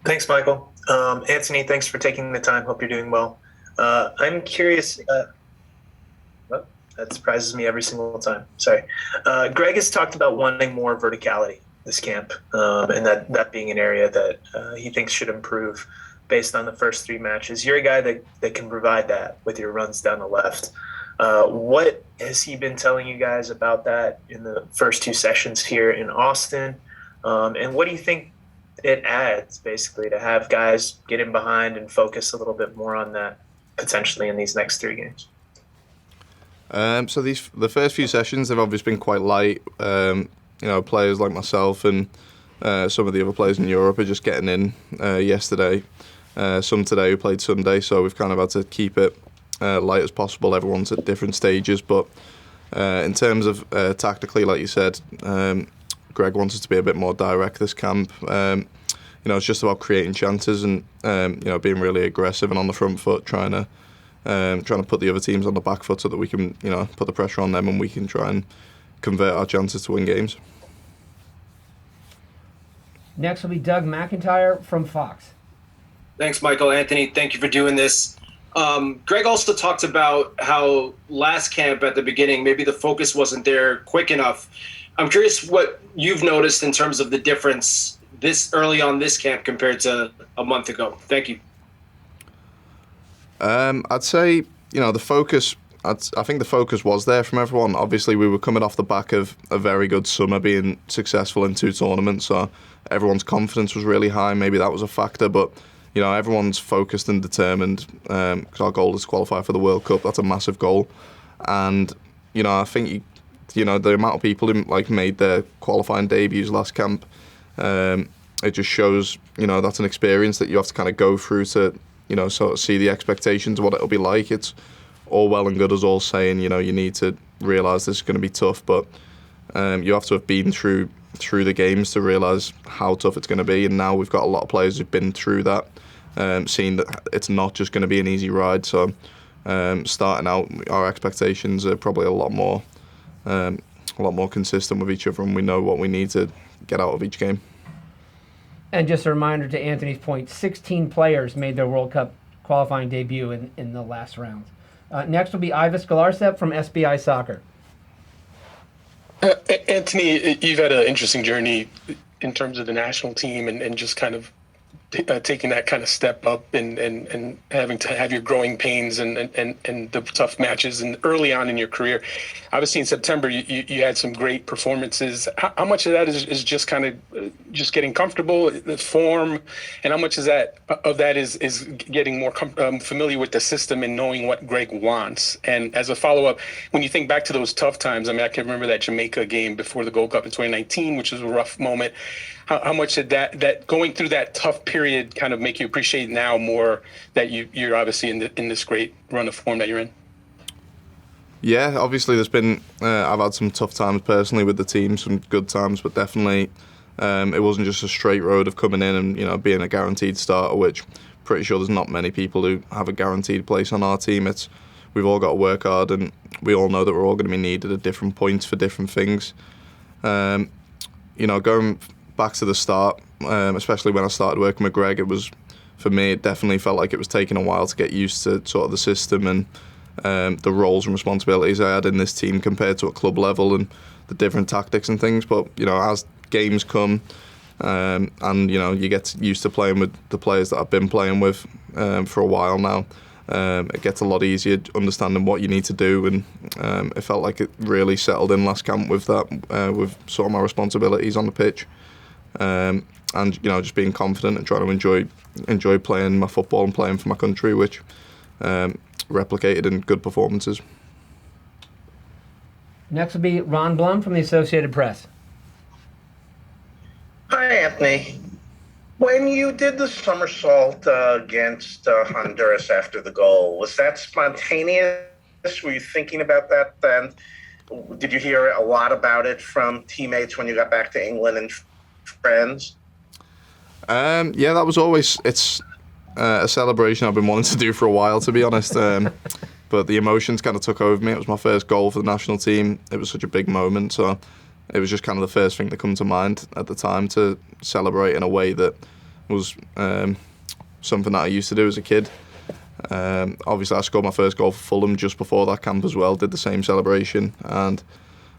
Thanks, Michael. Anthony, thanks for taking the time. Hope you're doing well. I'm curious. Well, that surprises me every single time. Sorry. Greg has talked about wanting more verticality this camp, and that being an area that he thinks should improve based on the first three matches. You're a guy that can provide that with your runs down the left. What has he been telling you guys about that in the first two sessions here in Austin? And what do you think it adds basically to have guys get in behind and focus a little bit more on that potentially in these next three games? So the first few sessions have obviously been quite light. Players like myself and some of the other players in Europe are just getting in yesterday. Some today who played Sunday, so we've kind of had to keep it light as possible. Everyone's at different stages, but in terms of tactically, like you said, Greg wants us to be a bit more direct this camp. It's just about creating chances and being really aggressive and on the front foot, trying to put the other teams on the back foot so that we can put the pressure on them and we can try and convert our chances to win games. Next will be Doug McIntyre from Fox. Thanks, Michael. Anthony, thank you for doing this. Greg also talked about how last camp at the beginning, maybe the focus wasn't there quick enough. I'm curious what you've noticed in terms of the difference this early on this camp compared to a month ago. Thank you. I'd say, the focus, I think the focus was there from everyone. Obviously, we were coming off the back of a very good summer, being successful in two tournaments, so everyone's confidence was really high. Maybe that was a factor, but everyone's focused and determined because our goal is to qualify for the World Cup. That's a massive goal. And, I think, the amount of people who made their qualifying debuts last camp, it just shows, that's an experience that you have to kind of go through to, sort of see the expectations of what it'll be like. It's all well and good as all saying, you need to realise this is going to be tough, but you have to have been through the games to realise how tough it's going to be. And now we've got a lot of players who've been through that, seeing that it's not just going to be an easy ride. So starting out, our expectations are probably a lot more consistent with each other, and we know what we need to get out of each game. And just a reminder to Anthony's point, 16 players made their World Cup qualifying debut in the last round. Next will be Ivis Galarcep from SBI Soccer. Anthony, you've had an interesting journey in terms of the national team and just kind of taking that kind of step up and having to have your growing pains and the tough matches and early on in your career. Obviously in September you had some great performances. How much of that is just kind of just getting comfortable, the form, and how much is that is getting more familiar with the system and knowing what Greg wants? And as a follow-up, when you think back to those tough times, I can remember that Jamaica game before the Gold Cup in 2019, which was a rough moment. How much did that going through that tough period kind of make you appreciate now more that you're obviously in this great run of form that you're in? Yeah, obviously there's been I've had some tough times personally with the team, some good times, but definitely it wasn't just a straight road of coming in and being a guaranteed starter, which pretty sure there's not many people who have a guaranteed place on our team. We've all got to work hard, and we all know that we're all going to be needed at different points for different things. Going back to the start, especially when I started working with Greg, for me, it definitely felt like it was taking a while to get used to sort of the system and the roles and responsibilities I had in this team compared to at club level and the different tactics and things. But, as games come and, you get used to playing with the players that I've been playing with for a while now, it gets a lot easier understanding what you need to do. And it felt like it really settled in last camp with that, with sort of my responsibilities on the pitch. And just being confident and trying to enjoy playing my football and playing for my country, which replicated in good performances. Next will be Ron Blum from the Associated Press. Hi, Anthony. When you did the somersault against Honduras after the goal, was that spontaneous? Were you thinking about that then? Did you hear a lot about it from teammates when you got back to England and friends? Yeah, that was always, it's a celebration I've been wanting to do for a while, to be honest. But the emotions kind of took over me. It was my first goal for the national team. It was such a big moment, so it was just kind of the first thing that come to mind at the time to celebrate in a way that was something that I used to do as a kid. Obviously, I scored my first goal for Fulham just before that camp as well. Did the same celebration, and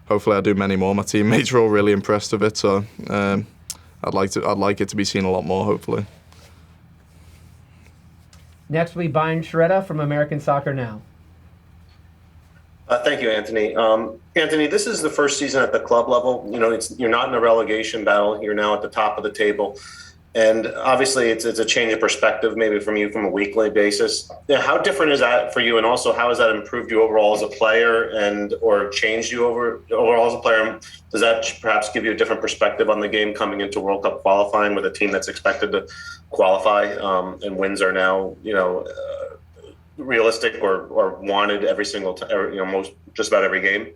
hopefully, I do many more. My teammates are all really impressed with it, so I'd like it to be seen a lot more. Hopefully. Next will be Brian Shreda from American Soccer Now. Thank you, Anthony. Anthony, this is the first season at the club level. You know, you're not in a relegation battle. You're now at the top of the table. And obviously, it's a change of perspective, maybe from you from a weekly basis. Yeah, how different is that for you? And also, how has that improved you overall as a player or changed you overall as a player? Does that perhaps give you a different perspective on the game coming into World Cup qualifying with a team that's expected to qualify and wins are now, realistic or wanted every single time, just about every game?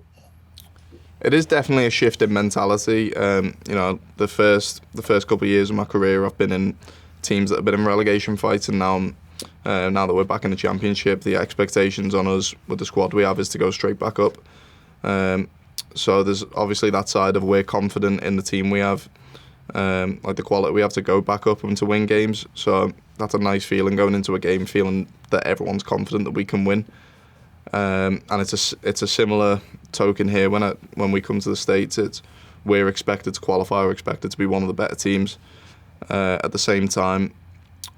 It is definitely a shift in mentality. The first couple of years of my career, I've been in teams that have been in relegation fights, and now that we're back in the Championship, the expectations on us with the squad we have is to go straight back up. So there's obviously that side of we're confident in the team we have, the quality we have to go back up and to win games. So that's a nice feeling going into a game, feeling that everyone's confident that we can win. And it's a similar token here when we come to the States. We're expected to qualify. We're expected to be one of the better teams. At the same time,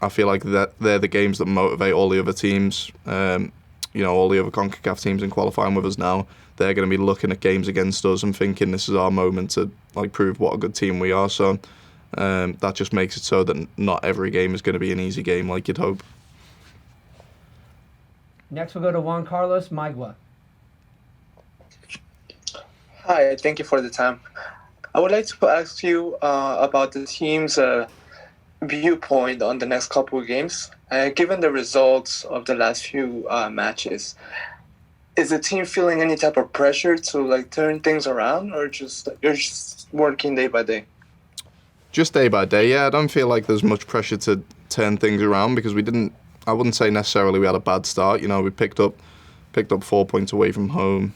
I feel like that they're the games that motivate all the other teams. All the other CONCACAF teams in qualifying with us now. They're going to be looking at games against us and thinking this is our moment to prove what a good team we are. So that just makes it so that not every game is going to be an easy game like you'd hope. Next, we'll go to Juan Carlos Maigua. Hi, thank you for the time. I would like to ask you about the team's viewpoint on the next couple of games. Given the results of the last few matches, is the team feeling any type of pressure to turn things around, or you're just working day by day? Just day by day, yeah. I don't feel like there's much pressure to turn things around because I wouldn't say necessarily we had a bad start. We picked up 4 points away from home,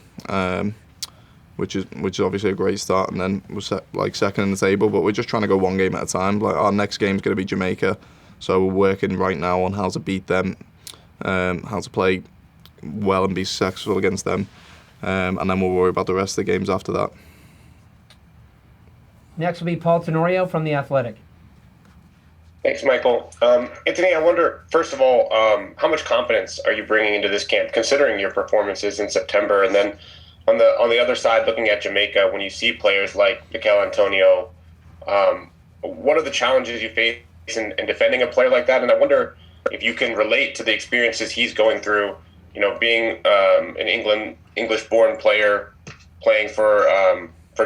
which is obviously a great start, and then we're second in the table. But we're just trying to go one game at a time. Our next game is going to be Jamaica, so we're working right now on how to beat them, how to play well and be successful against them, and then we'll worry about the rest of the games after that. Next will be Paul Tenorio from The Athletic. Thanks, Michael. Anthony, I wonder, first of all, how much confidence are you bringing into this camp, considering your performances in September? And then on the other side, looking at Jamaica, when you see players like Mikel Antonio, what are the challenges you face in defending a player like that? And I wonder if you can relate to the experiences he's going through, being an English-born player, playing for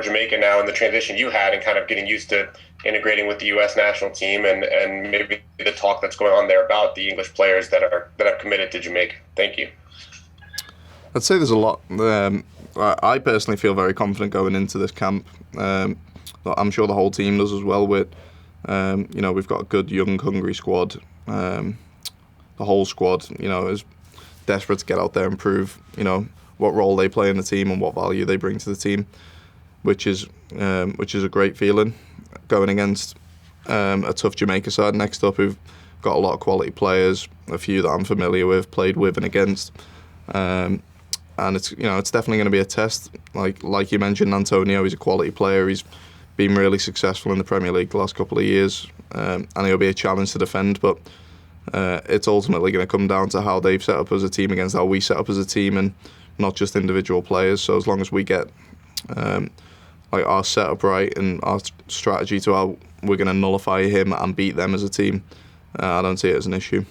Jamaica now, and the transition you had and kind of getting used to integrating with the U.S. national team and maybe the talk that's going on there about the English players that have committed to Jamaica. Thank you. I'd say there's a lot. I personally feel very confident going into this camp. I'm sure the whole team does as well. We've got a good, young, hungry squad. The whole squad, is desperate to get out there and prove, what role they play in the team and what value they bring to the team, which is a great feeling. Going against a tough Jamaica side next up, who've got a lot of quality players, a few that I'm familiar with, played with and against, and it's definitely going to be a test. Like you mentioned, Antonee, he's a quality player. He's been really successful in the Premier League the last couple of years, and he'll be a challenge to defend. But it's ultimately going to come down to how they've set up as a team against how we set up as a team, and not just individual players. So as long as we get our setup right and our strategy to how we're going to nullify him and beat them as a team, I don't see it as an issue.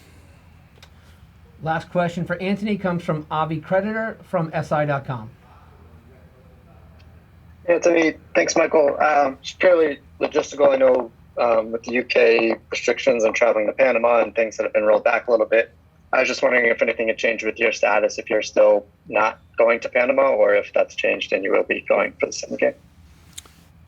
Last question for Anthony comes from Avi Creditor from SI.com. Anthony, thanks, Michael. Purely logistical, I know with the UK restrictions and traveling to Panama and things that have been rolled back a little bit. I was just wondering if anything had changed with your status, if you're still not going to Panama, or if that's changed and you will be going for the same game.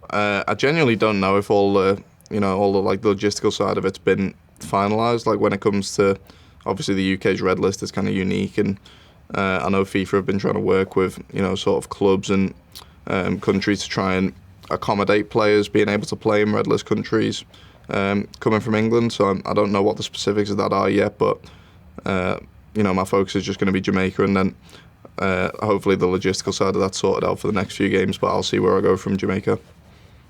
I genuinely don't know if all the logistical side of it's been finalised. When it comes to, obviously the UK's red list is kind of unique, and I know FIFA have been trying to work with sort of clubs and countries to try and accommodate players being able to play in red list countries. coming from England, so I don't know what the specifics of that are yet, but my focus is just going to be Jamaica, and then hopefully the logistical side of that sorted out for the next few games, but I'll see where I go from Jamaica.